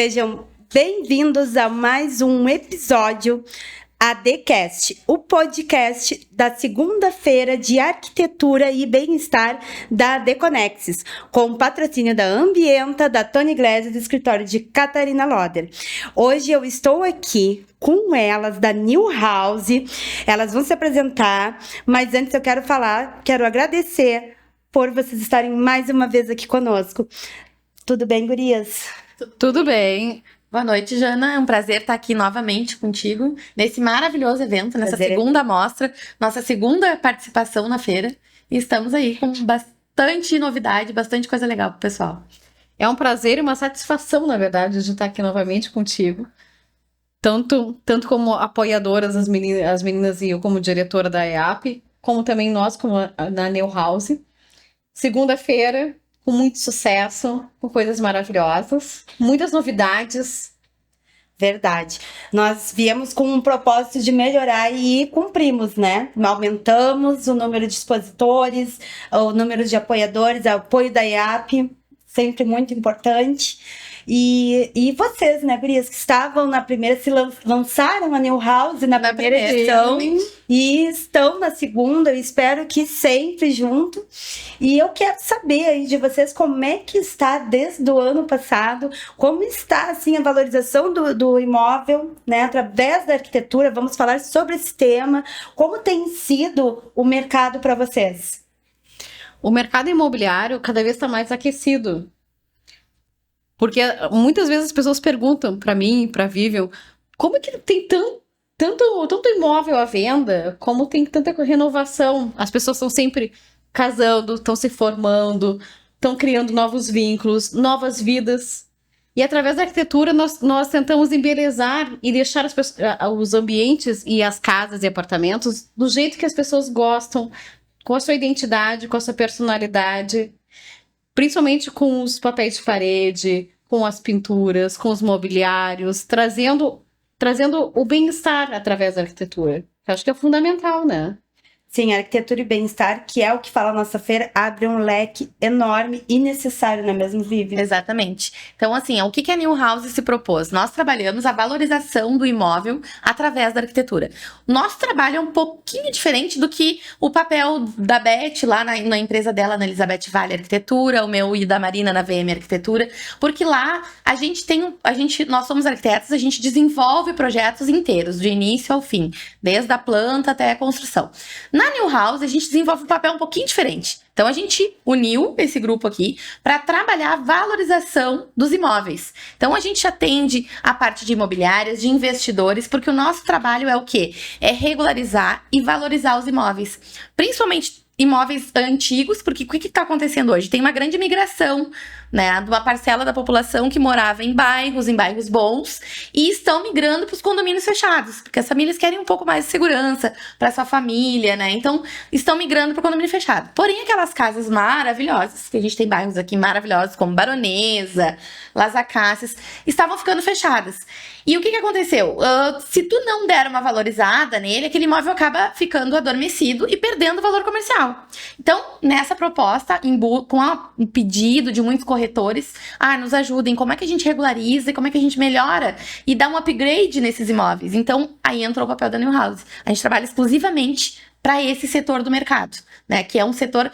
Sejam bem-vindos a mais um episódio ADcast, o podcast da segunda-feira de arquitetura e bem-estar da ADconexes, com o patrocínio da Ambienta, da Tony Glass e do escritório de Catarina Loder. Hoje eu estou aqui com elas, da New House. Elas vão se apresentar, mas antes eu quero agradecer por vocês estarem mais uma vez aqui conosco. Tudo bem, gurias? Tudo bem. Boa noite, Jana. É um prazer estar aqui novamente contigo nesse maravilhoso evento, nessa segunda mostra, nossa segunda participação na feira. E estamos aí com bastante novidade, bastante coisa legal pro pessoal. É um prazer e uma satisfação, na verdade, de estar aqui novamente contigo. Tanto como apoiadoras, as meninas e eu como diretora da EAP, como também nós como na New House. Segunda-feira, com muito sucesso, com coisas maravilhosas, muitas novidades. Verdade. Nós viemos com um propósito de melhorar e cumprimos, né? Aumentamos o número de expositores, o número de apoiadores, o apoio da EAP, sempre muito importante. E vocês, né, gurias, que estavam na primeira, lançaram a New House na primeira edição e estão na segunda, eu espero que sempre junto. E eu quero saber aí de vocês como é que está desde o ano passado, como está, assim, a valorização do imóvel, né, através da arquitetura. Vamos falar sobre esse tema, como tem sido o mercado para vocês? O mercado imobiliário cada vez está mais aquecido. Porque muitas vezes as pessoas perguntam para mim, para a Vivian, como é que tem tanto imóvel à venda, como tem tanta renovação? As pessoas estão sempre casando, estão se formando, estão criando novos vínculos, novas vidas. E através da arquitetura nós tentamos embelezar e deixar os ambientes e as casas e apartamentos do jeito que as pessoas gostam, com a sua identidade, com a sua personalidade. Principalmente com os papéis de parede, com as pinturas, com os mobiliários, trazendo o bem-estar através da arquitetura. Eu acho que é fundamental, né? Sim, arquitetura e bem-estar, que é o que fala a nossa feira, abre um leque enorme e necessário, não é mesmo, Vivi? Exatamente. Então, assim, o que a New House se propôs? Nós trabalhamos a valorização do imóvel através da arquitetura. O nosso trabalho é um pouquinho diferente do que o papel da Beth lá na empresa dela, na Elizabeth Vale Arquitetura, o meu e da Marina na VM Arquitetura, porque lá nós somos arquitetos, a gente desenvolve projetos inteiros, de início ao fim, desde a planta até a construção. Na New House, a gente desenvolve um papel um pouquinho diferente. Então, a gente uniu esse grupo aqui para trabalhar a valorização dos imóveis. Então, a gente atende a parte de imobiliárias, de investidores, porque o nosso trabalho é o quê? É regularizar e valorizar os imóveis. Principalmente imóveis antigos, porque o que está acontecendo hoje? Tem uma grande migração, né, de uma parcela da população que morava em bairros bons, e estão migrando para os condomínios fechados, porque as famílias querem um pouco mais de segurança para sua família, né? Então, estão migrando para o condomínio fechado. Porém, aquelas casas maravilhosas, que a gente tem bairros aqui maravilhosos, como Baronesa, Las Acácias, estavam ficando fechadas. E o que aconteceu? Se tu não der uma valorizada nele, aquele imóvel acaba ficando adormecido e perdendo o valor comercial. Então, nessa proposta, com um pedido de muitos corretores, nos ajudem, como é que a gente regulariza e como é que a gente melhora e dá um upgrade nesses imóveis. Então, aí entrou o papel da New House. A gente trabalha exclusivamente para esse setor do mercado, né? Que é um setor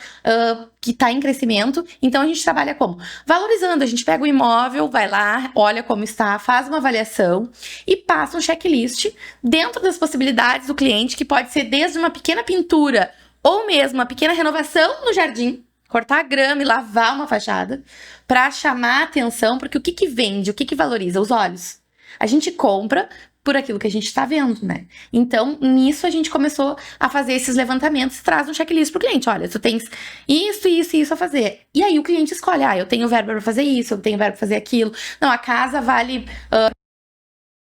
que está em crescimento. Então, a gente trabalha como? Valorizando. A gente pega o imóvel, vai lá, olha como está, faz uma avaliação e passa um checklist dentro das possibilidades do cliente, que pode ser desde uma pequena pintura ou mesmo uma pequena renovação no jardim, cortar a grama e lavar uma fachada, para chamar a atenção, porque o que vende, o que valoriza? Os olhos. A gente compra por aquilo que a gente está vendo, né? Então, nisso a gente começou a fazer esses levantamentos, traz um checklist pro cliente. Olha, tu tens isso, isso e isso a fazer. E aí o cliente escolhe, eu tenho verba para fazer isso, eu tenho verba para fazer aquilo. Não, a casa vale...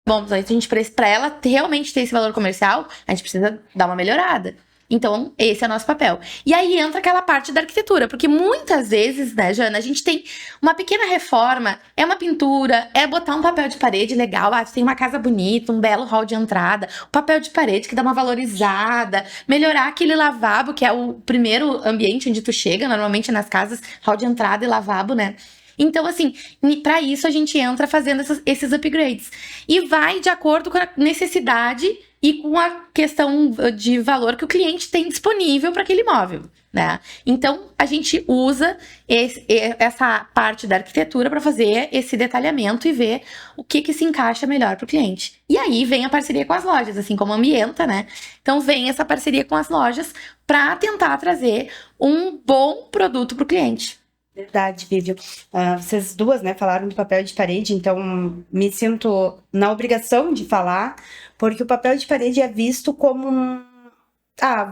Bom, a gente, para ela realmente ter esse valor comercial, a gente precisa dar uma melhorada. Então, esse é o nosso papel. E aí entra aquela parte da arquitetura, porque muitas vezes, né, Jana, a gente tem uma pequena reforma, é uma pintura, é botar um papel de parede legal, você tem uma casa bonita, um belo hall de entrada, um papel de parede que dá uma valorizada, melhorar aquele lavabo, que é o primeiro ambiente onde tu chega, normalmente nas casas, hall de entrada e lavabo, né? Então, assim, para isso a gente entra fazendo esses upgrades. E vai de acordo com a necessidade e com a questão de valor que o cliente tem disponível para aquele imóvel, né? Então, a gente usa essa parte da arquitetura para fazer esse detalhamento e ver o que se encaixa melhor para o cliente. E aí vem a parceria com as lojas, assim como ambienta, né? Então, vem essa parceria com as lojas para tentar trazer um bom produto para o cliente. Verdade, Vivian. Vocês duas, né, falaram do papel de parede, então me sinto na obrigação de falar, porque o papel de parede é visto como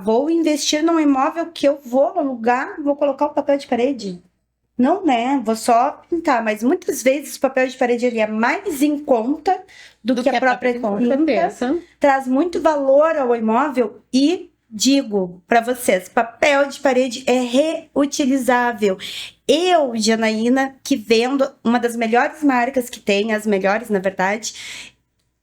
vou investir num imóvel que eu vou alugar, vou colocar o papel de parede. Não, né? Vou só pintar, mas muitas vezes o papel de parede ele é mais em conta do que a própria tinta, traz muito valor ao imóvel e digo para vocês, papel de parede é reutilizável. Eu, Janaína, que vendo uma das melhores marcas que tem, as melhores, na verdade,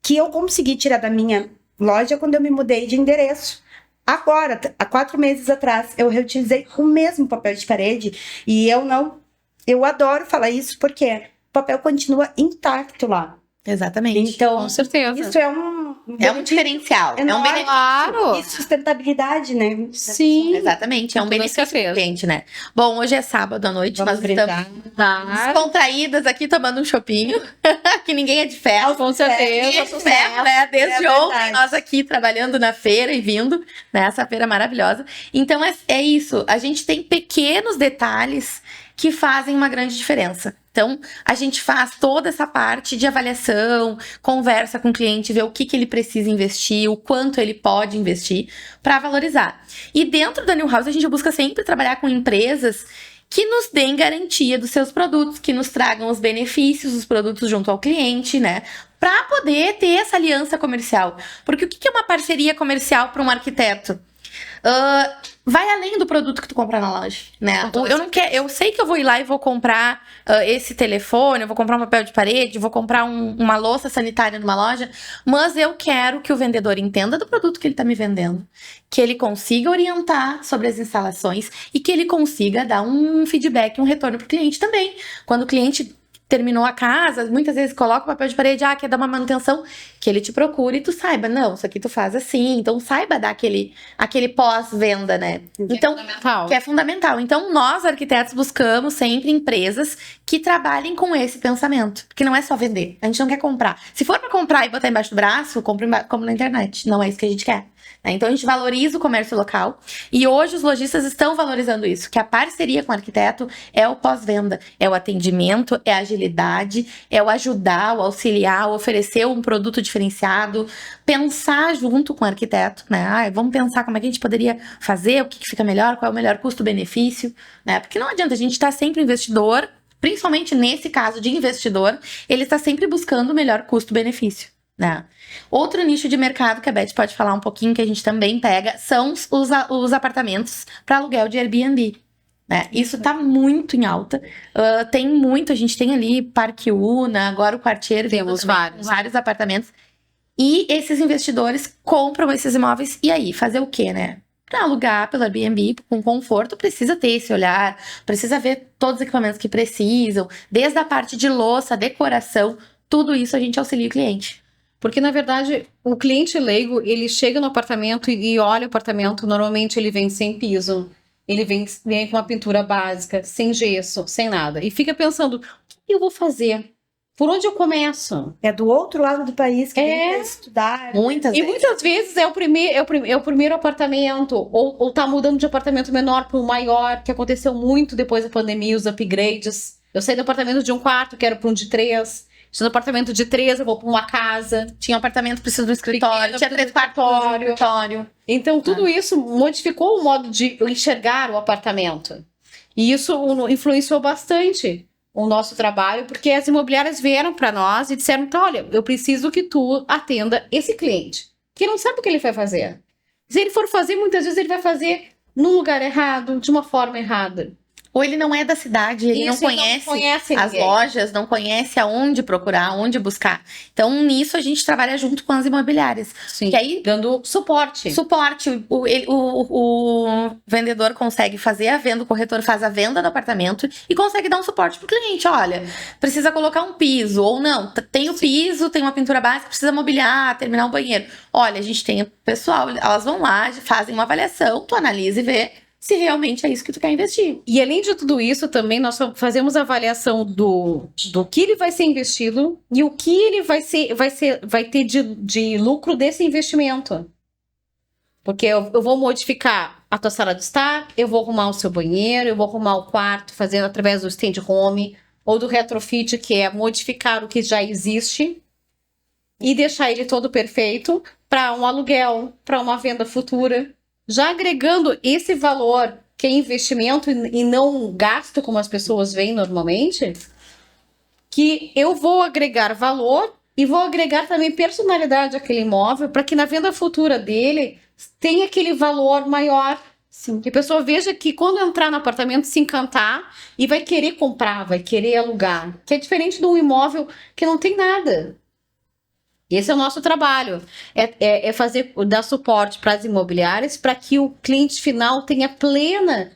que eu consegui tirar da minha loja quando eu me mudei de endereço. Agora, há 4 meses atrás, eu reutilizei o mesmo papel de parede e eu adoro falar isso porque o papel continua intacto lá. Exatamente. Então, com certeza. Isso é um diferencial. É um benefício. Claro. E sustentabilidade, né? Sim. Exatamente. É um benefício pro cliente, né? Bom, hoje é sábado à noite. Vamos nós brindar. estamos descontraídas aqui tomando um chopinho. Que ninguém é de ferro. Com certeza. Ninguém é de ferro, né? Desde ontem, nós aqui trabalhando na feira e vindo, né? Essa feira maravilhosa. Então, é isso. A gente tem pequenos detalhes que fazem uma grande diferença. Então, a gente faz toda essa parte de avaliação, conversa com o cliente, vê o que ele precisa investir, o quanto ele pode investir para valorizar. E dentro da New House, a gente busca sempre trabalhar com empresas que nos deem garantia dos seus produtos, que nos tragam os benefícios dos produtos junto ao cliente, né? Para poder ter essa aliança comercial. Porque o que é uma parceria comercial para um arquiteto? Vai além do produto que tu comprar na loja, né? Eu sei que eu vou ir lá e vou comprar esse telefone, eu vou comprar um papel de parede, vou comprar uma louça sanitária numa loja, mas eu quero que o vendedor entenda do produto que ele tá me vendendo, que ele consiga orientar sobre as instalações e que ele consiga dar um feedback, um retorno pro cliente também. Quando o cliente terminou a casa, muitas vezes coloca o papel de parede, quer dar uma manutenção, que ele te procure e tu saiba, não, isso aqui tu faz assim, então saiba dar aquele pós-venda, né? Então, que é fundamental. Então, nós, arquitetos, buscamos sempre empresas que trabalhem com esse pensamento, porque não é só vender, a gente não quer comprar. Se for pra comprar e botar embaixo do braço, compre na internet, não é isso que a gente quer. Então, a gente valoriza o comércio local e hoje os lojistas estão valorizando isso, que a parceria com o arquiteto é o pós-venda, é o atendimento, é a agilidade, é o ajudar, o auxiliar, o oferecer um produto diferenciado, pensar junto com o arquiteto, né? Vamos pensar como é que a gente poderia fazer, o que fica melhor, qual é o melhor custo-benefício, né? Porque não adianta, a gente estar sempre investidor, principalmente nesse caso de investidor, ele está sempre buscando o melhor custo-benefício. Né? Outro nicho de mercado que a Beth pode falar um pouquinho, que a gente também pega, são os apartamentos para aluguel de Airbnb. Né? Isso tá muito em alta. Tem muito, a gente tem ali Parque Una, agora o Quartier, temos vários apartamentos. E esses investidores compram esses imóveis e aí, fazer o quê, né? Para alugar pelo Airbnb com conforto, precisa ter esse olhar, precisa ver todos os equipamentos que precisam, desde a parte de louça, decoração, tudo isso a gente auxilia o cliente. Porque, na verdade, o cliente leigo, ele chega no apartamento e olha o apartamento, normalmente ele vem sem piso, ele vem com uma pintura básica, sem gesso, sem nada. E fica pensando, o que eu vou fazer? Por onde eu começo? É do outro lado do país que vem pra estudar. Muitas vezes é o primeiro apartamento, ou tá mudando de apartamento menor para um maior, que aconteceu muito depois da pandemia, os upgrades. Eu saí do apartamento de 1 quarto, quero para um de 3. Tinha um apartamento de 3, eu vou para uma casa. Tinha um apartamento, preciso do escritório. Tinha 3 quartos no escritório. Então, tudo isso modificou o modo de enxergar o apartamento. E isso influenciou bastante o nosso trabalho, porque as imobiliárias vieram para nós e disseram, então, olha, eu preciso que tu atenda esse cliente, que não sabe o que ele vai fazer. Se ele for fazer, muitas vezes ele vai fazer num lugar errado, de uma forma errada. ou ele não é da cidade, ele não Isso, ele conhece, não conhece as ninguém. lojas, não conhece aonde procurar, aonde buscar. Então, nisso a gente trabalha junto com as imobiliárias. Sim. Que aí Dando suporte. suporte, o vendedor consegue fazer a venda, o corretor faz a venda do apartamento e consegue dar um suporte pro cliente. Olha, precisa colocar um piso, ou não, tem o piso, tem uma pintura básica, precisa mobiliar, terminar o banheiro. Olha, a gente tem o pessoal, elas vão lá, fazem uma avaliação, tu analisa e vê se realmente é isso que tu quer investir. E além de tudo isso, também nós fazemos a avaliação do que ele vai ser investido e o que ele vai ter de lucro desse investimento. Porque eu vou modificar a tua sala de estar, eu vou arrumar o seu banheiro, eu vou arrumar o quarto, fazendo através do stand home ou do retrofit, que é modificar o que já existe e deixar ele todo perfeito para um aluguel, para uma venda futura. Já agregando esse valor, que é investimento e não gasto, como as pessoas veem normalmente, que eu vou agregar valor e vou agregar também personalidade àquele imóvel, para que na venda futura dele tenha aquele valor maior. Sim. Que a pessoa veja que quando entrar no apartamento se encantar e vai querer comprar, vai querer alugar. Que é diferente de um imóvel que não tem nada. Esse é o nosso trabalho, é dar suporte para as imobiliárias para que o cliente final tenha plena,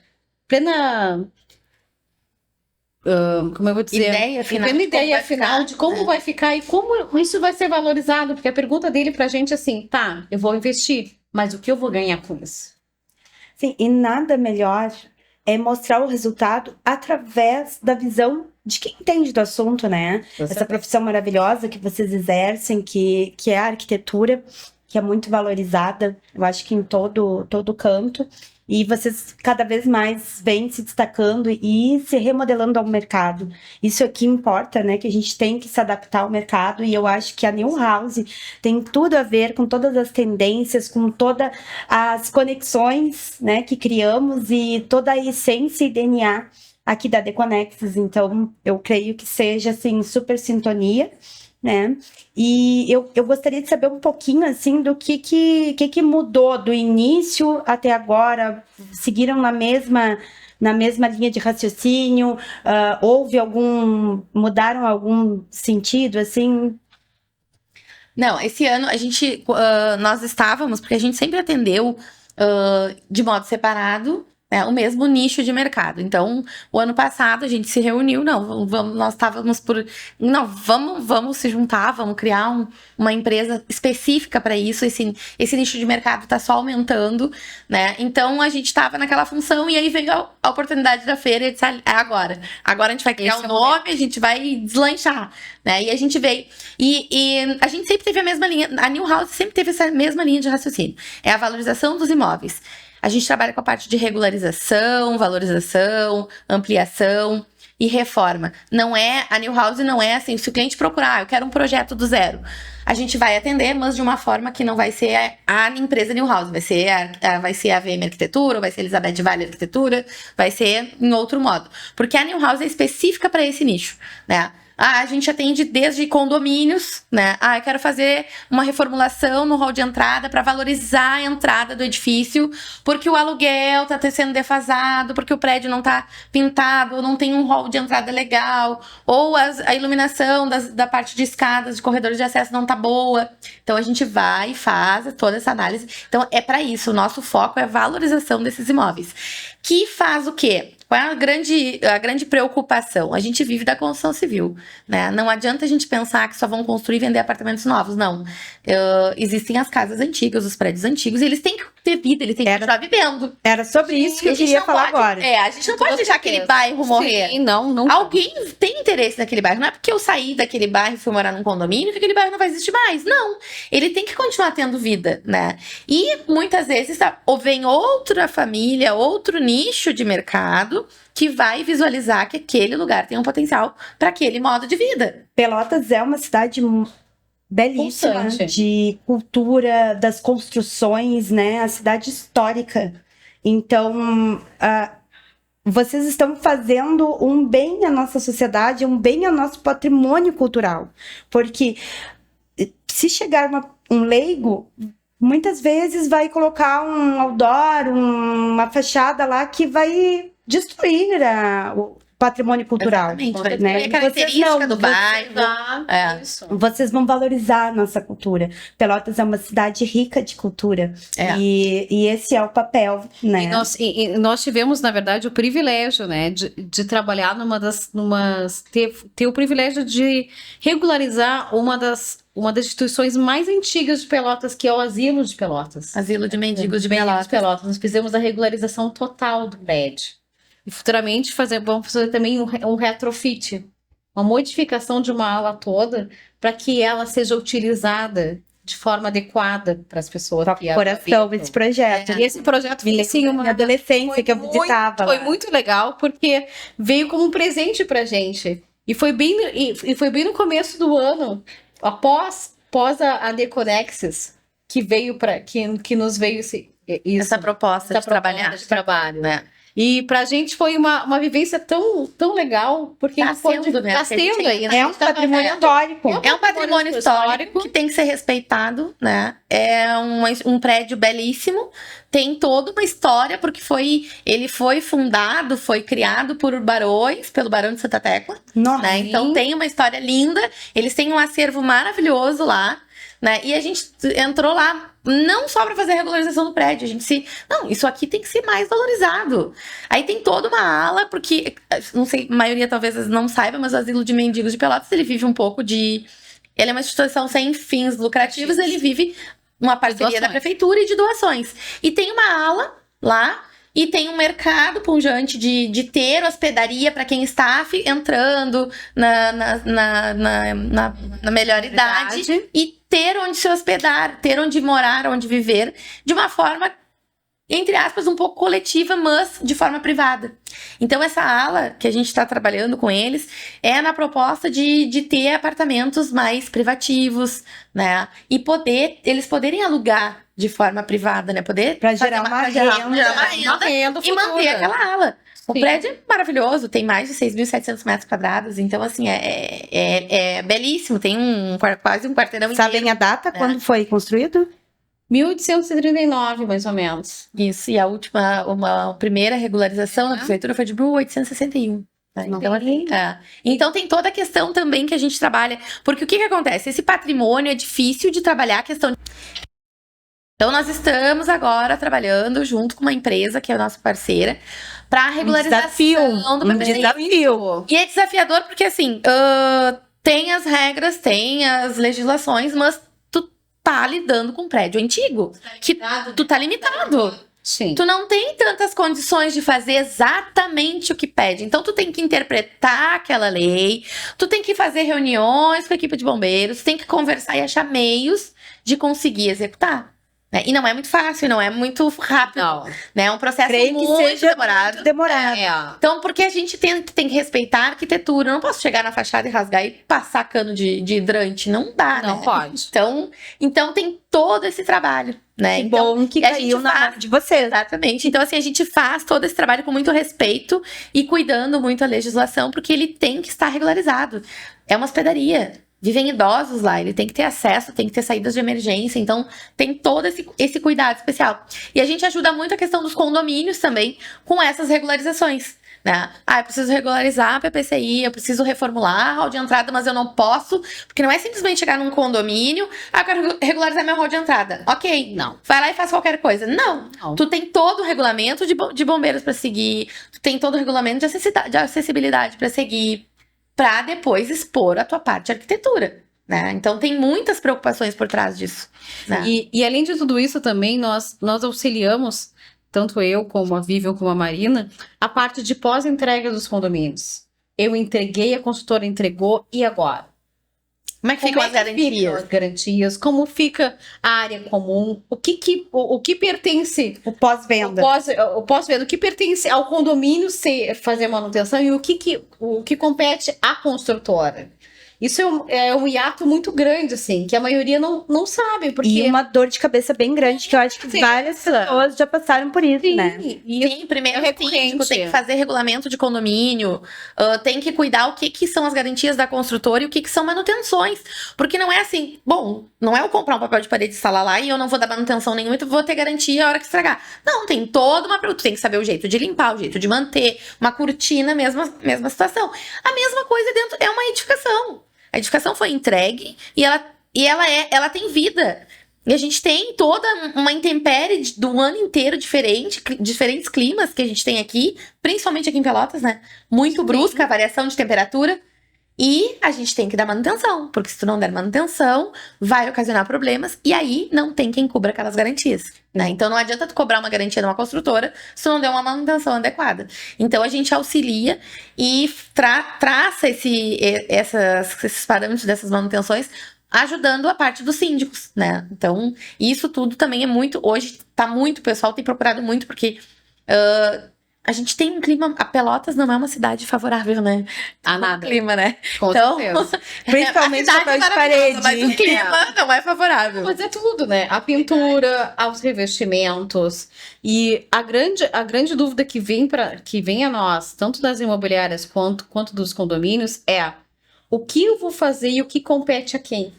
como eu vou dizer, Ideia final plena de como ideia vai final ficar, de como né? vai ficar e como isso vai ser valorizado, porque a pergunta dele para a gente é assim, tá, eu vou investir, mas o que eu vou ganhar com isso? Sim, e nada melhor é mostrar o resultado através da visão de quem entende do assunto, né? Essa profissão maravilhosa que vocês exercem, que é a arquitetura, que é muito valorizada, eu acho que em todo canto. E vocês cada vez mais vêm se destacando e se remodelando ao mercado. Isso aqui importa, né? Que a gente tem que se adaptar ao mercado. E eu acho que a New House tem tudo a ver com todas as tendências, com todas as conexões, né, que criamos e toda a essência e DNA aqui da Deconexis. Então, eu creio que seja, assim, super sintonia, né? E eu gostaria de saber um pouquinho, assim, do que mudou do início até agora. Seguiram na mesma linha de raciocínio? Mudaram algum sentido, assim? Não, esse ano nós estávamos, porque a gente sempre atendeu de modo separado, né, o mesmo nicho de mercado. Então, o ano passado a gente se reuniu, nós estávamos vamos se juntar, vamos criar uma empresa específica para isso. Esse nicho de mercado está só aumentando, né? Então, a gente estava naquela função e aí veio a oportunidade da feira e disse, é agora. Agora a gente vai criar um nome, a gente vai deslanchar, né? E a gente veio. E a gente sempre teve a mesma linha, a New House sempre teve essa mesma linha de raciocínio. É a valorização dos imóveis. A gente trabalha com a parte de regularização, valorização, ampliação e reforma. A New House não é assim, se o cliente procurar, eu quero um projeto do zero. A gente vai atender, mas de uma forma que não vai ser a empresa New House, vai ser a VM Arquitetura, vai ser a Elizabeth Vale Arquitetura, vai ser em outro modo. Porque a New House é específica para esse nicho, né? A gente atende desde condomínios, né? Eu quero fazer uma reformulação no hall de entrada para valorizar a entrada do edifício, porque o aluguel está sendo defasado, porque o prédio não está pintado, ou não tem um hall de entrada legal, ou a iluminação da parte de escadas, de corredores de acesso não está boa. Então a gente vai e faz toda essa análise. Então é para isso, o nosso foco é a valorização desses imóveis. Que faz o quê? Qual é a grande preocupação? A gente vive da construção civil, né? Não adianta a gente pensar que só vão construir e vender apartamentos novos, não. Existem as casas antigas, os prédios antigos, e eles têm que ter vida, eles têm que continuar vivendo. Era sobre isso que eu queria falar agora. A gente não pode deixar aquele bairro morrer. Sim, não. Alguém tem interesse naquele bairro. Não é porque eu saí daquele bairro e fui morar num condomínio que aquele bairro não vai existir mais. Não. Ele tem que continuar tendo vida, né? E muitas vezes ou vem outra família, outro nicho de mercado que vai visualizar que aquele lugar tem um potencial para aquele modo de vida. Pelotas é uma cidade belíssima, Pulsante. de cultura, das construções, né? A cidade histórica. Então, vocês estão fazendo um bem à nossa sociedade, um bem ao nosso patrimônio cultural. Porque se chegar um leigo, muitas vezes vai colocar um outdoor, uma fachada lá que vai destruir o patrimônio cultural. Exatamente, vai né? destruir a característica do bairro. É. Isso. Vocês vão valorizar a nossa cultura. Pelotas é uma cidade rica de cultura. É. E esse é o papel, né? E nós tivemos, na verdade, o privilégio, né, de trabalhar ter o privilégio de regularizar uma das instituições mais antigas de Pelotas, que é o Asilo de Pelotas. Asilo de mendigos de Mendigos Pelotas. Nós fizemos a regularização total do prédio. E futuramente vamos fazer também um retrofit, uma modificação de uma ala toda para que ela seja utilizada de forma adequada para as pessoas que Coração, habitam. esse projeto. E esse projeto foi assim, Minha adolescência que eu visitava. Foi lá. muito legal, porque veio como um presente pra gente. E foi bem no começo do ano, após a Deconexis, que veio que nos veio isso, Essa proposta essa de trabalhar. de trabalho. Né? E pra gente foi uma vivência tão legal, porque Tá sendo, né? tá Porque a gente sendo aí, né? É um patrimônio histórico. É um patrimônio histórico que tem que ser respeitado, né? É um prédio belíssimo, tem toda uma história, porque ele foi fundado, foi criado por barões, pelo Barão de Santa Tecla, Nossa, né? Então tem uma história linda, eles têm um acervo maravilhoso lá, né? E a gente entrou lá não só para fazer a regularização do prédio, não, isso aqui tem que ser mais valorizado. Aí tem toda uma ala, porque, não sei, a maioria talvez não saiba, mas o Asilo de Mendigos de Pelotas, ele vive um pouco de... Ele é uma instituição sem fins lucrativos, ele vive uma parceria da prefeitura e de doações. E tem uma ala lá, e tem um mercado pujante de ter hospedaria para quem está entrando na melhor idade e ter onde se hospedar, ter onde morar, onde viver, de uma forma, entre aspas, um pouco coletiva, mas de forma privada. Então, essa ala que a gente está trabalhando com eles é na proposta de ter apartamentos mais privativos, né? E eles poderem alugar de forma privada, né? Para gerar uma renda e manter futura. aquela ala. O Sim. prédio é maravilhoso, tem mais de 6.700 metros quadrados, então, assim, é belíssimo, tem quase um quarteirão inteiro. Sabem a data quando foi construído? 1839, mais ou menos. Isso, e a primeira regularização na prefeitura foi de 1861. Né? Então, assim, então tem toda a questão também que a gente trabalha, porque o que acontece? Esse patrimônio é difícil de trabalhar a questão. Então, nós estamos agora trabalhando junto com uma empresa que é a nossa parceira para a regularização do patrimônio. Desafio. E é desafiador porque, assim, tem as regras, tem as legislações, mas tu tá lidando com um prédio antigo. Tu tá limitado. Sim. Tu não tem tantas condições de fazer exatamente o que pede. Então, tu tem que interpretar aquela lei, tu tem que fazer reuniões com a equipe de bombeiros, tu tem que conversar e achar meios de conseguir executar. Né? E não é muito fácil, não é muito rápido. Não. Né? É um processo Creio que muito seja demorado. muito demorado. Então, porque a gente tem que respeitar a arquitetura. Eu não posso chegar na fachada e rasgar e passar cano de hidrante. Não dá, Não né? pode. Então tem todo esse trabalho, né? Que Então, bom que e a gente caiu na faz- mão de vocês. Exatamente. Então, assim, a gente faz todo esse trabalho com muito respeito e cuidando muito a legislação, porque ele tem que estar regularizado. É uma hospedaria. Vivem idosos lá, ele tem que ter acesso, tem que ter saídas de emergência, então tem todo esse cuidado especial. E a gente ajuda muito a questão dos condomínios também com essas regularizações, né? Eu preciso regularizar a PPCI, eu preciso reformular a hall de entrada, mas eu não posso, porque não é simplesmente chegar num condomínio, eu quero regularizar meu hall de entrada. Ok, Não. vai lá e faz qualquer coisa. Não. Tu tem todo o regulamento de bombeiros para seguir, tu tem todo o regulamento de acessibilidade para seguir, para depois expor a tua parte de arquitetura, né? Então tem muitas preocupações por trás disso, né? E além de tudo isso também, nós auxiliamos, tanto eu como a Vivian como a Marina, a parte de pós-entrega dos condomínios. Eu entreguei, a consultora entregou, e agora? Como é que ficam as garantias? As garantias, como fica a área comum, o que pertence O pós-venda. o pós-venda, o que pertence ao condomínio fazer manutenção e o que compete à construtora. Isso é um hiato muito grande, assim, que a maioria não sabe, porque... E uma dor de cabeça bem grande, que eu acho que Sim. várias pessoas já passaram por isso, né? E Sim, primeiro é o síndico recorrente. tem que fazer regulamento de condomínio, tem que cuidar o que são as garantias da construtora e o que são manutenções. Porque não é assim, bom, não é eu comprar um papel de parede e instalar lá e eu não vou dar manutenção nenhuma e vou ter garantia a hora que estragar. Não, tem toda uma... Tu tem que saber o jeito de limpar, o jeito de manter, uma cortina, mesma situação. A mesma coisa dentro, é uma edificação. A edificação foi entregue e ela tem vida. E a gente tem toda uma intempérie do ano inteiro diferentes climas que a gente tem aqui, principalmente aqui em Pelotas, né? Muito brusca a variação de temperatura. E a gente tem que dar manutenção, porque se tu não der manutenção, vai ocasionar problemas e aí não tem quem cubra aquelas garantias, né? Então não adianta tu cobrar uma garantia de uma construtora se tu não der uma manutenção adequada. Então a gente auxilia e traça esses parâmetros dessas manutenções, ajudando a parte dos síndicos, né? Então isso tudo também é muito... Hoje tá muito, o pessoal tem procurado muito, porque... a gente tem um clima... A Pelotas não é uma cidade favorável, né? A nada. Clima, né? Com Então, certeza. Principalmente a cidade papel de maravilhosa, parede. mas o clima não é favorável. Mas é tudo, né? A pintura, aos revestimentos. E a grande dúvida que vem a nós, tanto das imobiliárias quanto dos condomínios, é o que eu vou fazer e o que compete a quem?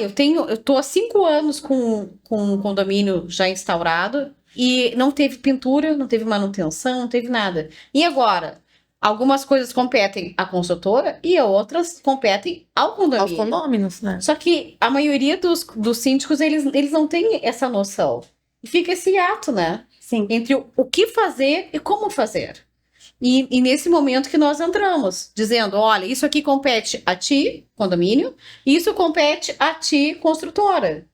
Eu tô há 5 anos com um condomínio já instaurado e não teve pintura, não teve manutenção, não teve nada. E agora? Algumas coisas competem à construtora e outras competem ao Aos condomínio. condôminos, né? Só que a maioria dos síndicos, eles não têm essa noção. E fica esse hiato, né? Sim. Entre o que fazer e como fazer. E nesse momento que nós entramos, dizendo, olha, isso aqui compete a ti, condomínio, e isso compete a ti, construtora.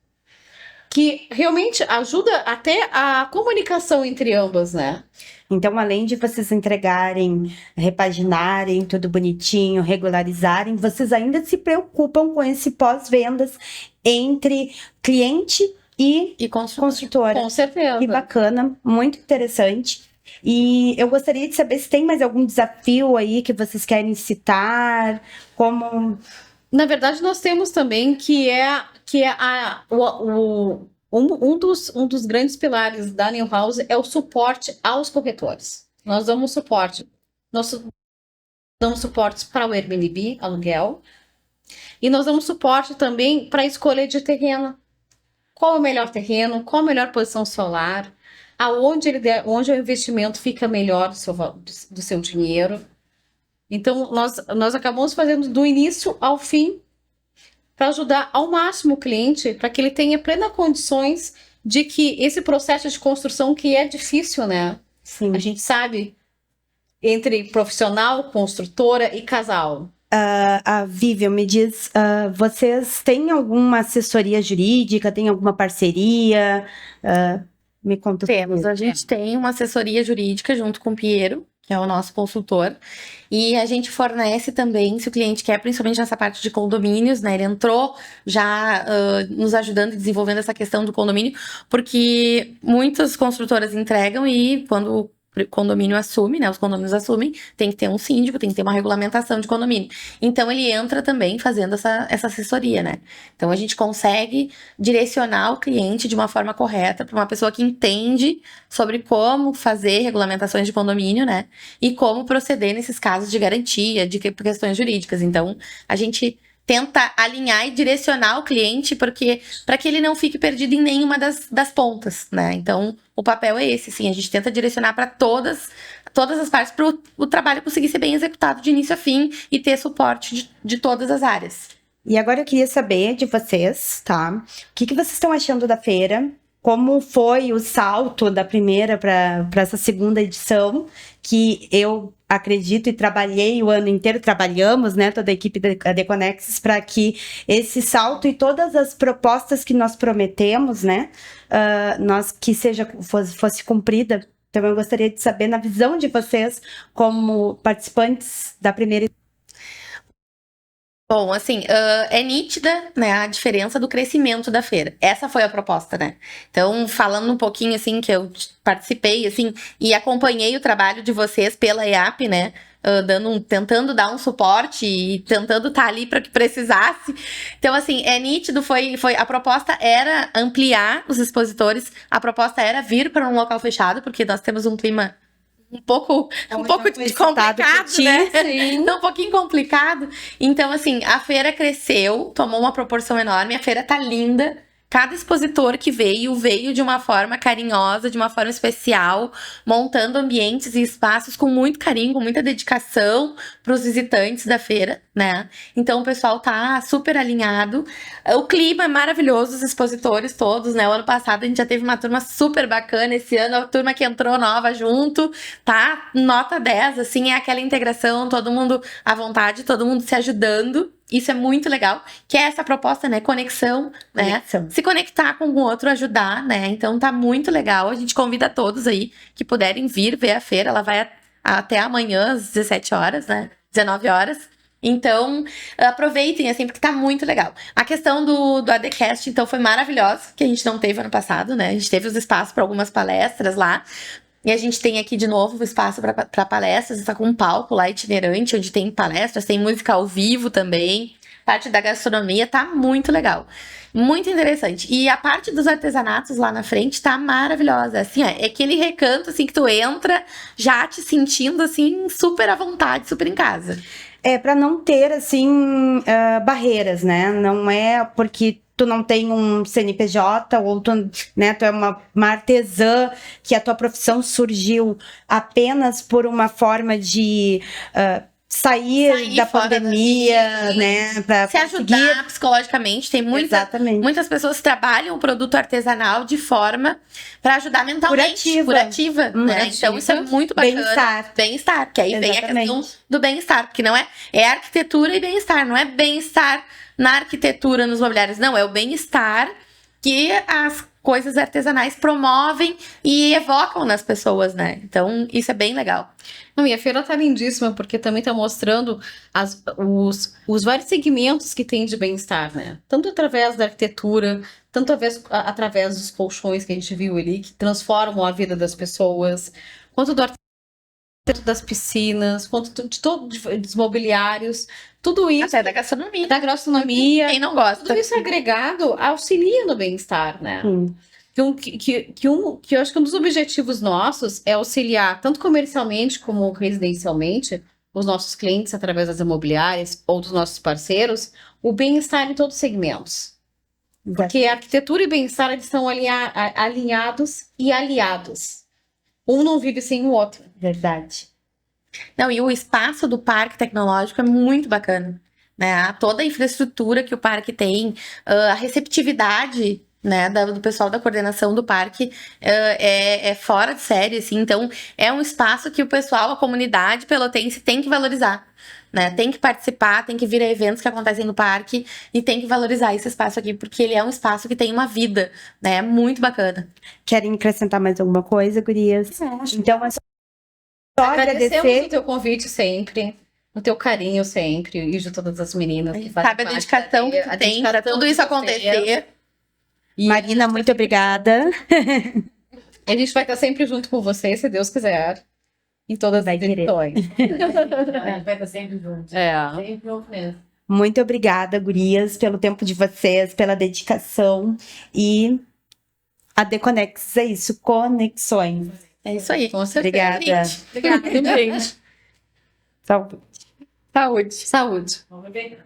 Que realmente ajuda até a comunicação entre ambas, né? Então, além de vocês entregarem, repaginarem tudo bonitinho, regularizarem, vocês ainda se preocupam com esse pós-vendas entre cliente e construtora. Com certeza. Que bacana, muito interessante. E eu gostaria de saber se tem mais algum desafio aí que vocês querem citar, como... Na verdade, nós temos também um dos grandes pilares da New House é o suporte aos corretores. Nós damos suporte. Nós damos suportes para o Airbnb, aluguel, e nós damos suporte também para a escolha de terreno. Qual é o melhor terreno? Qual a melhor posição solar? Onde o investimento fica melhor do seu dinheiro. Então, nós acabamos fazendo do início ao fim para ajudar ao máximo o cliente, para que ele tenha plenas condições de que esse processo de construção que é difícil, né? Sim. A gente sabe, entre profissional, construtora e casal. A Vivian me diz, vocês têm alguma assessoria jurídica, tem alguma parceria? Me conta. Temos, a gente tem uma assessoria jurídica junto com o Piero, que é o nosso consultor, e a gente fornece também, se o cliente quer, principalmente nessa parte de condomínios, né? Ele entrou já nos ajudando e desenvolvendo essa questão do condomínio, porque muitas construtoras entregam e quando o condomínio assume, né? Os condomínios assumem, tem que ter um síndico, tem que ter uma regulamentação de condomínio. Então ele entra também fazendo essa assessoria, né? Então a gente consegue direcionar o cliente de uma forma correta para uma pessoa que entende sobre como fazer regulamentações de condomínio, né? E como proceder nesses casos de garantia, de questões jurídicas. Então a gente tenta alinhar e direcionar o cliente para que ele não fique perdido em nenhuma das pontas, né? Então, o papel é esse, sim, a gente tenta direcionar para todas as partes para o trabalho conseguir ser bem executado de início a fim e ter suporte de todas as áreas. E agora eu queria saber de vocês, tá? O que vocês estão achando da feira? Como foi o salto da primeira para essa segunda edição, que eu acredito e trabalhei o ano inteiro, trabalhamos, né, toda a equipe da Deconexis, para que esse salto e todas as propostas que nós prometemos, né, fosse cumprida. Então eu gostaria de saber, na visão de vocês, como participantes da primeira. Bom, assim, é nítida, né, a diferença do crescimento da feira. Essa foi a proposta, né? Então, falando um pouquinho, assim, que eu participei, assim, e acompanhei o trabalho de vocês pela EAP, né? Tentando dar um suporte e tentando estar ali para que precisasse. Então, assim, é nítido, a proposta era ampliar os expositores, a proposta era vir para um local fechado, porque nós temos um clima um pouco complicado, né? Então, um pouquinho complicado. Então, assim, a feira cresceu, tomou uma proporção enorme, a feira tá linda. Cada expositor que veio de uma forma carinhosa, de uma forma especial, montando ambientes e espaços com muito carinho, com muita dedicação para os visitantes da feira, né? Então o pessoal tá super alinhado. O clima é maravilhoso, os expositores todos, né? O ano passado a gente já teve uma turma super bacana, esse ano a turma que entrou nova junto, tá? Nota 10, assim, é aquela integração, todo mundo à vontade, todo mundo se ajudando. Isso é muito legal, que é essa proposta, né? Conexão, né? Se conectar com o outro, ajudar, né? Então tá muito legal. A gente convida todos aí que puderem vir ver a feira. Ela vai até amanhã, às 17 horas, né? 19 horas. Então, aproveitem, assim, porque tá muito legal. A questão do ADCast, então, foi maravilhosa, que a gente não teve ano passado, né? A gente teve os espaços para algumas palestras lá. E a gente tem aqui de novo o espaço para palestras, está com um palco lá itinerante, onde tem palestras, tem música ao vivo também. Parte da gastronomia tá muito legal. Muito interessante. E a parte dos artesanatos lá na frente tá maravilhosa. Assim, é aquele recanto assim que tu entra já te sentindo assim super à vontade, super em casa. É para não ter assim barreiras, né? Não é porque tu não tem um CNPJ ou tu, né, tu é uma artesã que a tua profissão surgiu apenas por uma forma de sair da pandemia, né, para se ajudar psicologicamente. Tem muitas pessoas que trabalham o produto artesanal de forma para ajudar mentalmente, curativa, né? Então isso é muito bacana. Bem-estar, que aí vem a questão do bem-estar, porque não é arquitetura e bem-estar, não é bem-estar na arquitetura, nos mobiliários, não, é o bem-estar que as coisas artesanais promovem e evocam nas pessoas, né? Então, isso é bem legal. Não, e a feira tá lindíssima, porque também tá mostrando os vários segmentos que tem de bem-estar, né? Tanto através da arquitetura, tanto através dos colchões que a gente viu ali, que transformam a vida das pessoas, quanto do das piscinas, quanto de todos os mobiliários, tudo isso. Até da gastronomia. Da gastronomia. Quem não gosta. Tudo isso agregado auxilia no bem-estar, né? Que eu acho que um dos objetivos nossos é auxiliar, tanto comercialmente como residencialmente, os nossos clientes através das imobiliárias ou dos nossos parceiros, o bem-estar em todos os segmentos. Porque a arquitetura e bem-estar eles estão alinhados e aliados. Um não vive sem o outro. Verdade. Não, e o espaço do Parque Tecnológico é muito bacana, né? Toda a infraestrutura que o parque tem, a receptividade, né, do pessoal da coordenação do parque é fora de série, assim. Então, é um espaço que o pessoal, a comunidade pelotense tem que valorizar, né? Tem que participar, tem que vir a eventos que acontecem no parque e tem que valorizar esse espaço aqui, porque ele é um espaço que tem uma vida, né? É muito bacana. Querem acrescentar mais alguma coisa, gurias? Então, é só agradecemos o teu convite sempre, o teu carinho sempre, e de todas as meninas que fazem sabe a dedicação que tu tem para tudo isso acontecer. Marina, muito obrigada. A gente vai estar sempre junto com você, se Deus quiser, em todas as edições. Vai estar sempre junto. Sempre junto mesmo. Muito obrigada, gurias, pelo tempo de vocês, pela dedicação. E a Deconex é isso, conexões. É isso aí. Com certeza. Obrigada. Obrigada, gente. Saúde. Saúde. Saúde. Vamos ver.